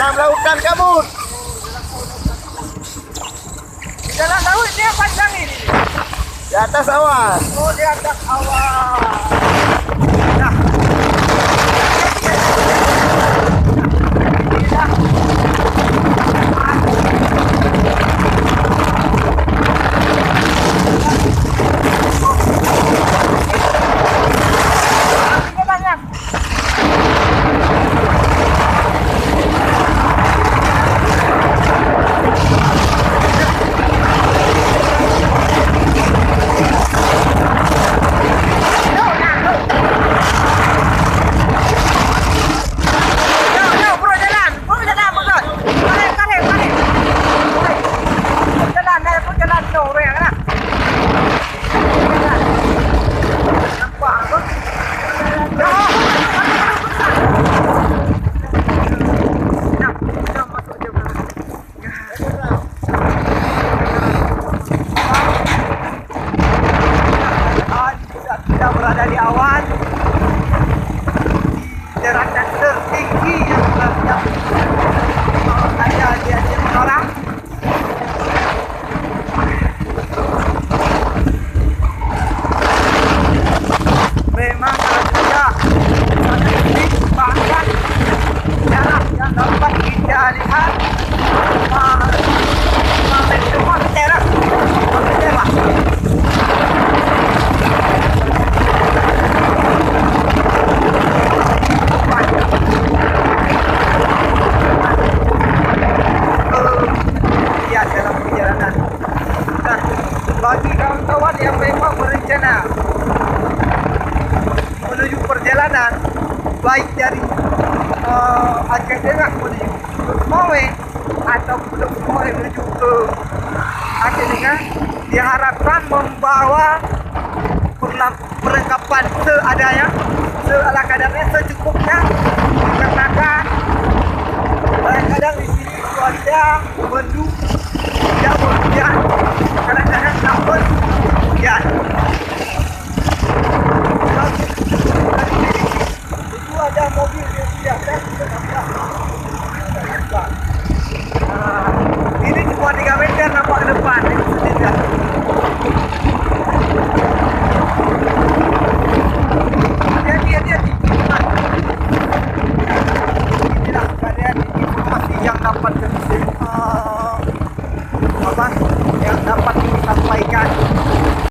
sedang melakukan kabut. Di dalam laut dia panjang ini. Di atas awan. Oh, di atas awan. Nah. Kita berada di awan di daratan tertinggi yang ada di Aceh Utara. Memang ada sedikit bahkan jarak yang dapat kita lihat semua teras. Dalam perjalanan. Nah, bagi kawan-kawan yang memang berencana menuju perjalanan baik dari Aceh Tengah menuju ke Kowe atau ke Kowe menuju ke Aceh Tengah, diharapkan membawa perlengkapan seadanya, seala kadarnya, secukupnya, karena kadang-kadang di sini cuaca mendung, tidak berhujan, kadang-kadang tak berhujan. Itu ada mobil yang di atas, kita nampak.